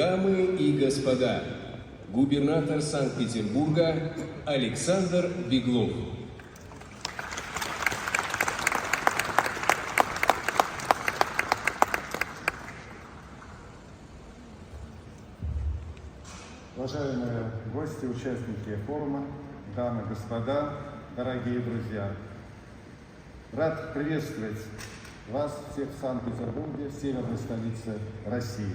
Дамы и господа, губернатор Санкт-Петербурга Александр Беглов. Уважаемые гости, участники форума, дамы и господа, дорогие друзья, рад приветствовать вас всех в Санкт-Петербурге, северной столице России.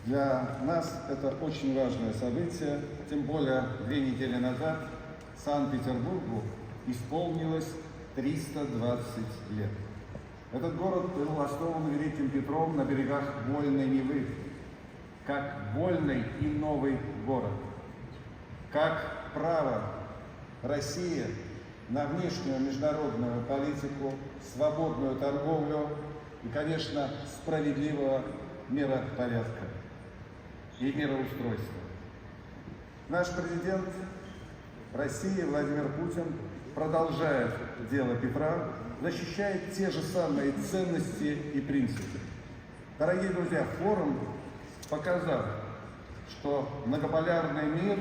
Для нас это очень важное событие, тем более 2 недели назад Санкт-Петербургу исполнилось 320 лет. Этот город был основан Великим Петром на берегах Вольной Невы, как вольный и новый город, как право России на внешнюю международную политику, свободную торговлю и, конечно, справедливого миропорядка и мироустройства. Наш президент России Владимир Путин продолжает дело Петра, защищает те же самые ценности и принципы. Дорогие друзья, форум показал, что многополярный мир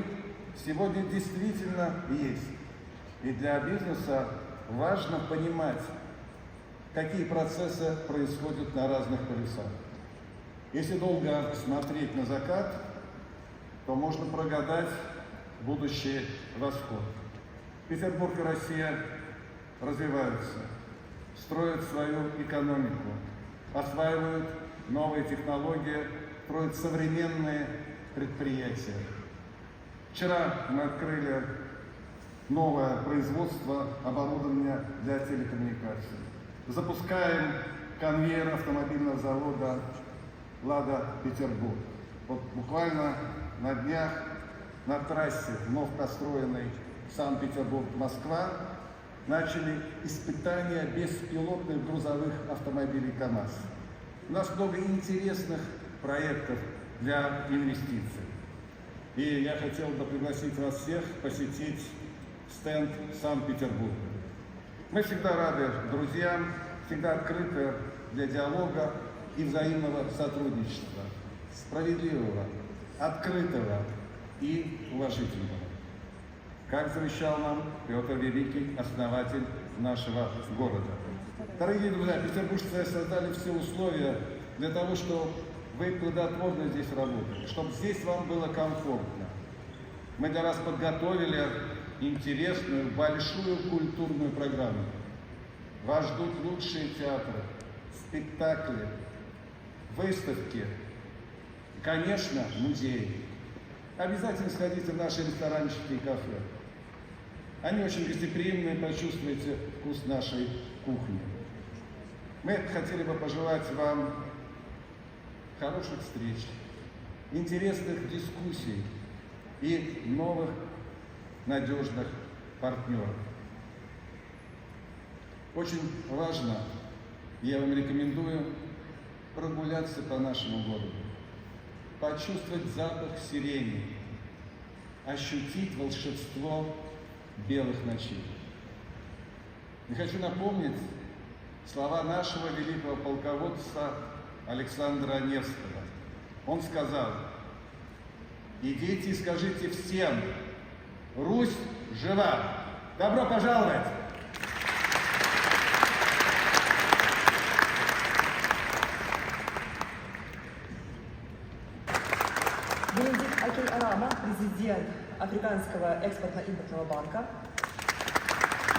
сегодня действительно есть. И для бизнеса важно понимать, какие процессы происходят на разных полюсах. Если долго смотреть на закат, то можно прогадать будущий восход. Петербург и Россия развиваются, строят свою экономику, осваивают новые технологии, строят современные предприятия. Вчера мы открыли новое производство оборудования для телекоммуникаций. Запускаем конвейер автомобильного завода «Лада Петербург». Вот буквально на днях на трассе, вновь построенной Санкт-Петербург-Москва, начали испытания беспилотных грузовых автомобилей КАМАЗ. У нас много интересных проектов для инвестиций. И я хотел бы пригласить вас всех посетить стенд Санкт-Петербурга. Мы всегда рады друзьям, всегда открыты для диалога и взаимного сотрудничества, справедливого, открытого и уважительного. Как завещал нам Петр Великий, основатель нашего города. Дорогие друзья, петербуржцы создали все условия для того, чтобы вы плодотворно здесь работали, чтобы здесь вам было комфортно. Мы для вас подготовили интересную, большую культурную программу. Вас ждут лучшие театры, спектакли, выставки, и, конечно, музеи. Обязательно сходите в наши ресторанчики и кафе. Они очень гостеприимные, почувствуете вкус нашей кухни. Мы хотели бы пожелать вам хороших встреч, интересных дискуссий и новых надежных партнеров. Очень важно, я вам рекомендую прогуляться по нашему городу, почувствовать запах сирени, ощутить волшебство белых ночей. И хочу напомнить слова нашего великого полководца Александра Невского. Он сказал: идите и скажите всем: Русь жива! Добро пожаловать! Президент Африканского экспортно-импортного банка.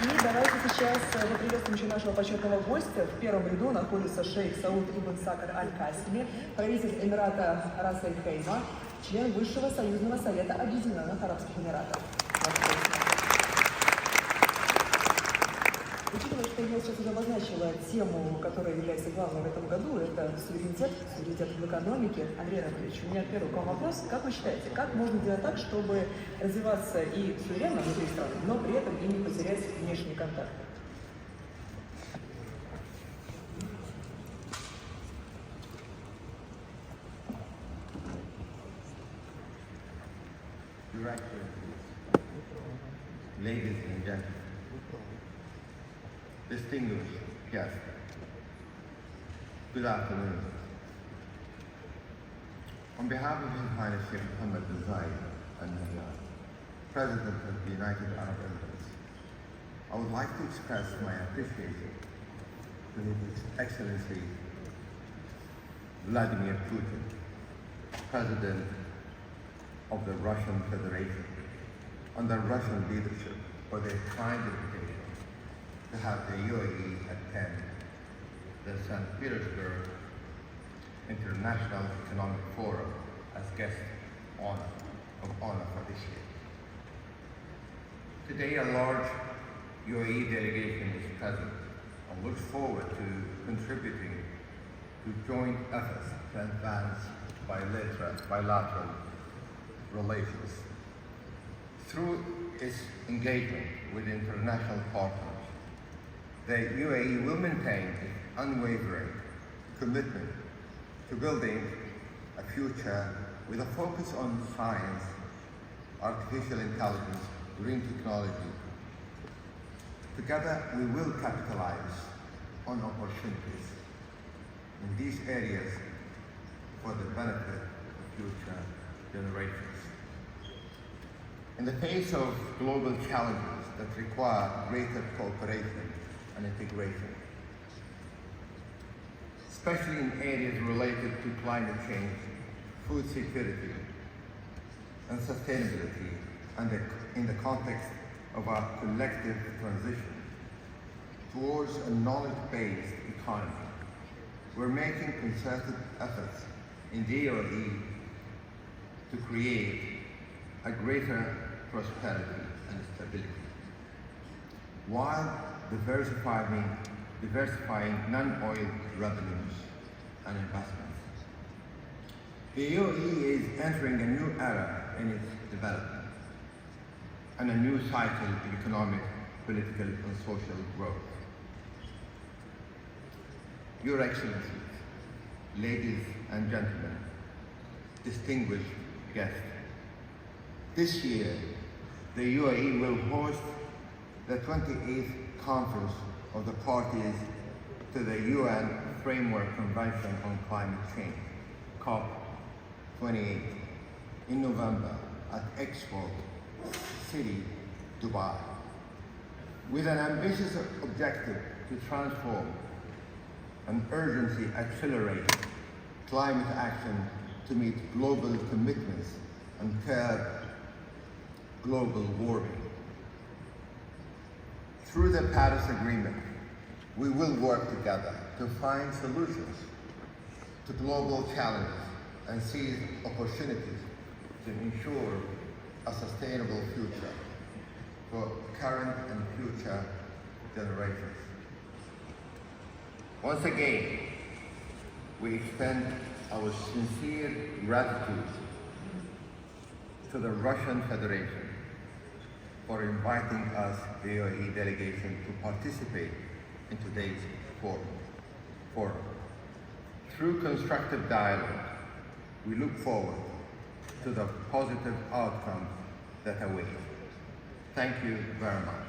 И давайте сейчас поприветствуем еще нашего почетного гостя. В первом ряду находится шейх Сауд ибн Сакр Аль-Касими, правитель Эмирата Рас Аль-Хейма, член Высшего союзного совета Объединенных Арабских Эмиратов. Учитывая, что я сейчас уже обозначила тему, которая является главной в этом году, это суверенитет в экономике. Андрей Анатольевич, у меня первый к вам вопрос. Как вы считаете, как можно делать так, чтобы развиваться и суверенно внутри страны, но при этом и не потерять внешний контакт? Ladies and gentlemen, distinguished guests, good afternoon. On behalf of His Highness Sheikh Mohammed bin Zayed Al Nahyan, President of the United Arab Emirates, I would like to express my appreciation to His Excellency Vladimir Putin, President of the Russian Federation, and the Russian leadership for their kind invitation to have the UAE attend the St. Petersburg International Economic Forum as guest of honor for this year. Today, a large UAE delegation is present and looks forward to contributing to joint efforts to advance bilateral relations. Through its engagement with international partners, the UAE will maintain its unwavering commitment to building a future with a focus on science, artificial intelligence, green technology. Together, we will capitalize on opportunities in these areas for the benefit of future generations. In the face of global challenges that require greater cooperation and integration, especially in areas related to climate change, food security, and sustainability, and in the context of our collective transition towards a knowledge-based economy, we're making concerted efforts in the UAE to create a greater prosperity and stability, while diversifying non-oil revenues and investments. The UAE is entering a new era in its development and a new cycle of economic, political, and social growth. Your Excellencies, ladies and gentlemen, distinguished guests, this year the UAE will host the 28th Conference of the Parties to the UN Framework Convention on Climate Change, COP28, in November at Expo City, Dubai, with an ambitious objective to transform and urgently accelerate climate action to meet global commitments and curb global warming. Through the Paris Agreement, we will work together to find solutions to global challenges and seize opportunities to ensure a sustainable future for current and future generations. Once again, we extend our sincere gratitude to the Russian Federation for inviting us, the UAE delegation, to participate in today's forum. Through constructive dialogue, we look forward to the positive outcomes that await. Thank you very much.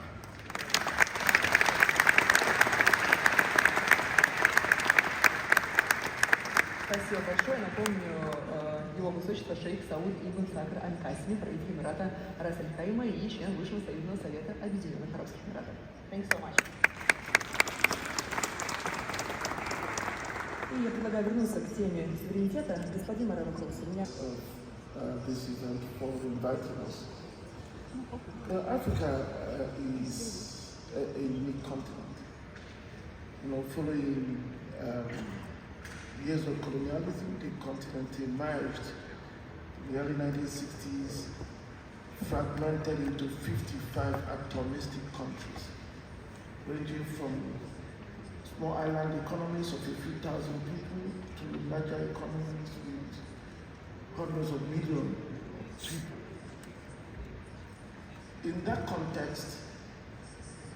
Спасибо большое. Напомню, его высочество шейх Сауд ибн Сакр Аль-Касими, правитель Эмирата Рас Аль-Хайма и член Высшего Союзного Совета Объединенных Арабских Эмиратов. Thank you so much. И я предлагаю вернуться к теме суверенитета. Господин Морено Крус, у меня... This event for inviting us. Africa is a unique continent. Following years of colonialism, the continent emerged in the early 1960s, fragmented into 55 atomistic countries, ranging from small island economies of a few thousand people to larger economies with hundreds of millions of people. In that context,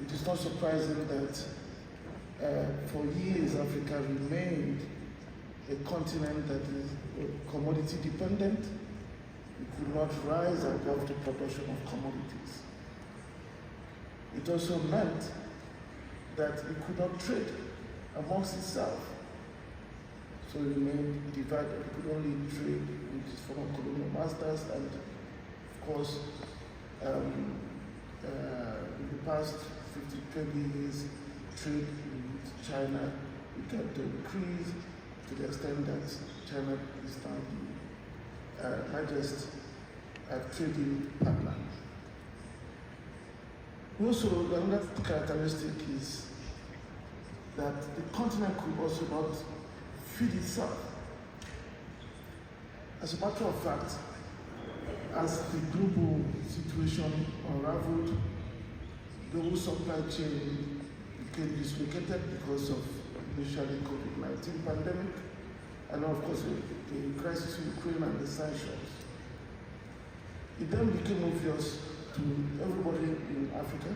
it is not surprising that for years Africa remained a continent that is commodity dependent. It could not rise above the production of commodities. It also meant that it could not trade amongst itself. So we remained divided. We could only trade with his former colonial masters, and of course, in the past 20 years, trade with China began to increase to the extent that China is now the largest trading partner. Also, another characteristic is that the continent could also not feed itself. As a matter of fact, as the global situation unraveled, global supply chain became dislocated because of initially COVID-19 pandemic, and of course the crisis in Ukraine and the sanctions. It then became obvious to everybody in Africa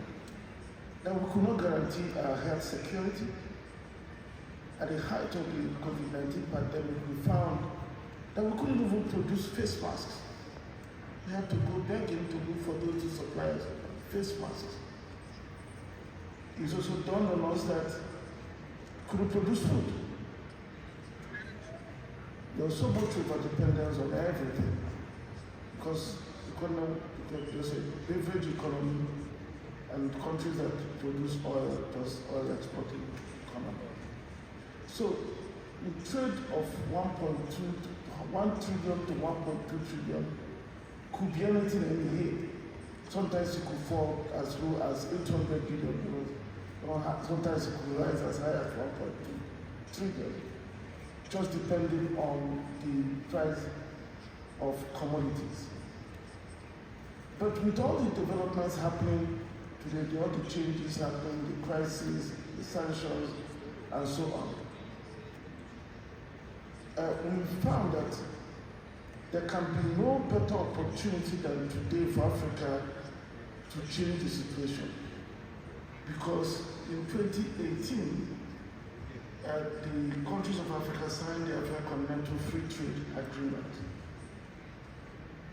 that we could not guarantee our health security. At the height of the COVID-19 pandemic, we found that we couldn't even produce face masks. We had to go begging to look for those to supply us face masks. It's also dawned on us that we couldn't produce food. There was so much overdependence on everything because there's a beverage economy and countries that produce oil plus oil exporting economy. So the trade of 1 trillion to 1.2 trillion could be anything any year. Sometimes it could fall as low as 800 billion euros. Sometimes it could rise as high as 1.2 trillion, just depending on the price of commodities. But with all the developments happening today, all the changes happening, the crises, the sanctions, and so on, we found that there can be no better opportunity than today for Africa to change the situation. Because in 2018, the countries of Africa signed the African Continental Free Trade Agreement.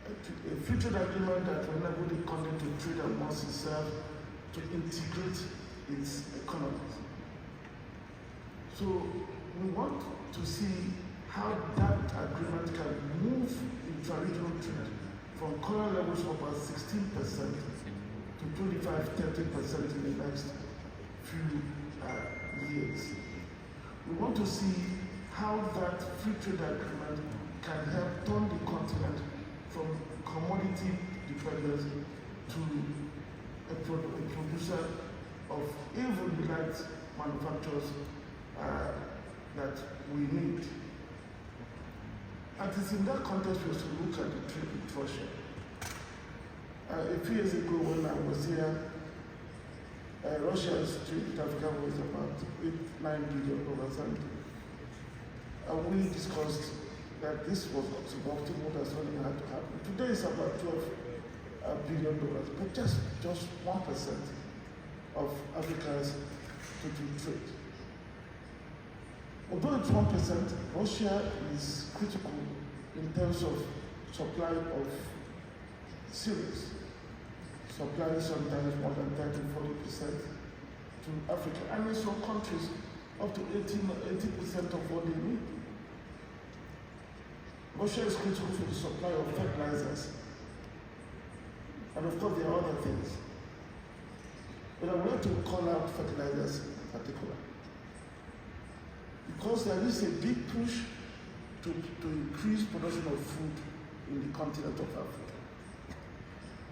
A free trade agreement that will enable the continent to trade amongst itself to integrate its economies. So we want to see how that agreement can move intra-regional trade from current levels of about 16% to 25-30% in the next few years. We want to see how that free trade agreement can help turn the continent from commodity dependence to a producer of even the light manufacturers that we need. And it's in that context we have to look at the trade with Russia. A few years ago when I was here, Russia's trade with Africa was about $8-9 billion, and we discussed that this was suboptimal, that something had to happen. Today it's about $12 billion, but just 1% of Africa's total trade. Although it's 1%, Russia is critical in terms of supply of cereals, supplying sometimes more than 30-40% to Africa, and in some countries up to 80% of what they need. Russia is critical for the supply of fertilizers, and of course there are other things. But I would like to call out fertilizers in particular, because there is a big push to increase production of food in the continent of Africa.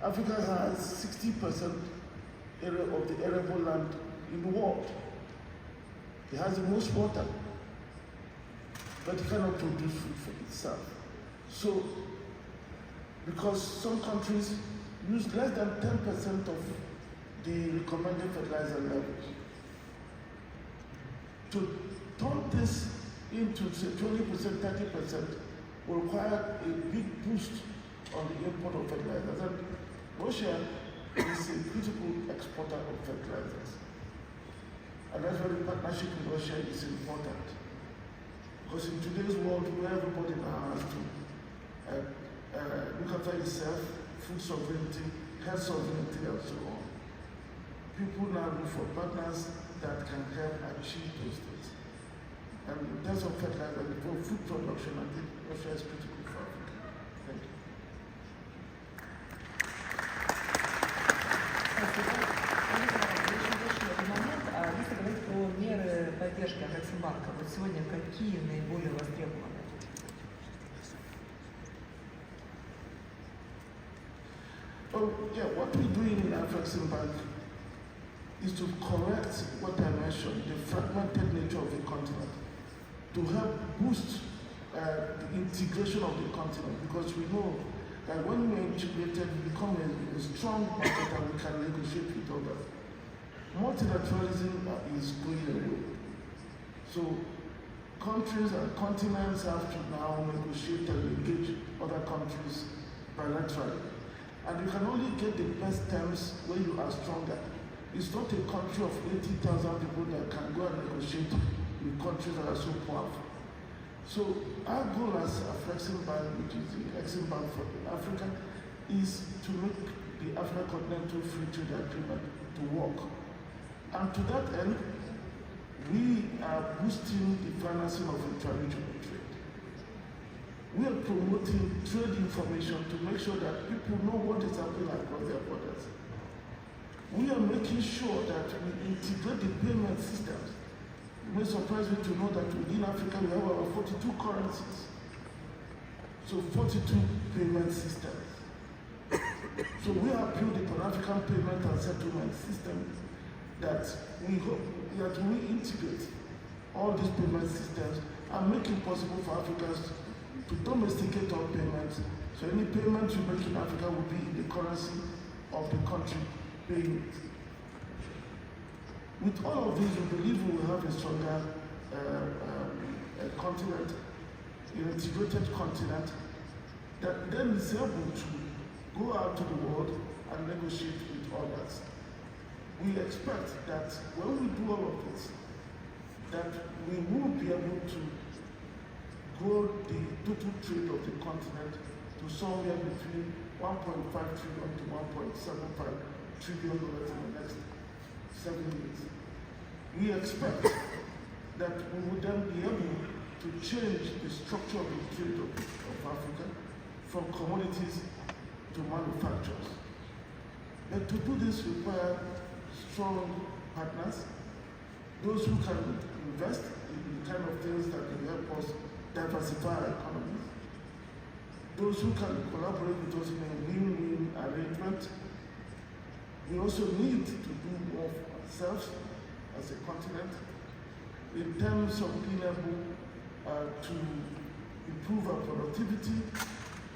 Africa has 60% of the arable land in the world. It has the most water, but it cannot produce food for itself. So, because some countries use less than 10% of the recommended fertilizer levels, to turn this into say 20%, 30% will require a big boost on the import of fertilizers. And Russia is a critical exporter of fertilizers. And that's why the partnership with Russia is important. Because in today's world where everybody now has to look after itself, food sovereignty, health sovereignty, and so on, people now look for partners that can help achieve those things. And in terms of fertilizer and for food production, I think Russia is critical for Africa. Thank you. Спасибо. Очень точный момент. А если говорить про меры поддержки Африксимбанка, вот сегодня какие наиболее востребованы? Oh, yeah, what we're doing in Afreximbank is to correct what I mentioned, the fragmented nature of the continent, to help boost the integration of the continent, because we know that when we're integrated, we become a strong market and we can negotiate with others. Multilateralism is going away. So countries and continents have to now negotiate and engage other countries bilaterally. And you can only get the best terms when you are stronger. It's not a country of 80,000 people that can go and negotiate with countries that are so powerful. So our goal as a Afreximbank, which is the Eximbank for Africa, is to make the African Continental Free Trade Agreement to work. And to that end, we are boosting the financing of intra-regional trade. We are promoting trade information to make sure that people know what is happening across their borders. We are making sure that we integrate the payment systems. It may surprise you to know that within Africa we have about 42 currencies. So 42 payment systems. So we have built a Pan-African payment and settlement system that we hope that we integrate all these payment systems and make it possible for Africans to domesticate all payments. So any payment you make in Africa will be in the currency of the country paying it. With all of these, we believe we will have a stronger continent, an integrated continent that then is able to go out to the world and negotiate with others. We expect that when we do all of this, that we will be able to grow the total trade of the continent to somewhere between $1.5 trillion to $1.75 trillion in the next 7 years. We expect that we would then be able to change the structure of the trade of Africa from commodities to manufacturers. But to do this requires strong partners, those who can invest in the kind of things that will help us diversify our economies, those who can collaborate with us in a win-win arrangement. We also need to do more for ourselves as a continent in terms of being able to improve our productivity,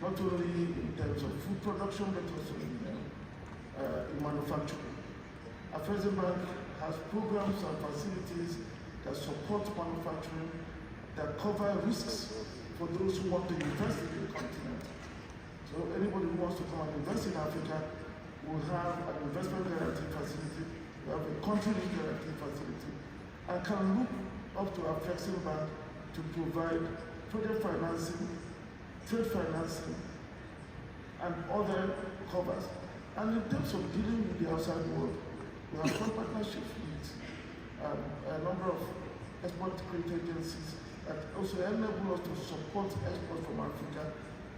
not only in terms of food production, but also in manufacturing. Afreximbank has programs and facilities that support manufacturing, that cover risks for those who want to invest in the continent. So anybody who wants to come and invest in Africa will have an investment guarantee facility, we have a country guarantee facility, and can look up to Afreximbank to provide project financing, trade financing, and other covers. And in terms of dealing with the outside world, we have some partnerships with a number of export credit agencies that also enable us to support export from Africa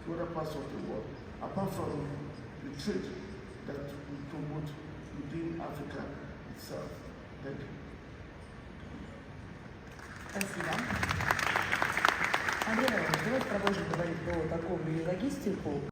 to other parts of the world, apart from the trade that we promote within Africa itself. Thank you. Спасибо. Андрей Иванович, давайте продолжим говорить про торговлю и логистику.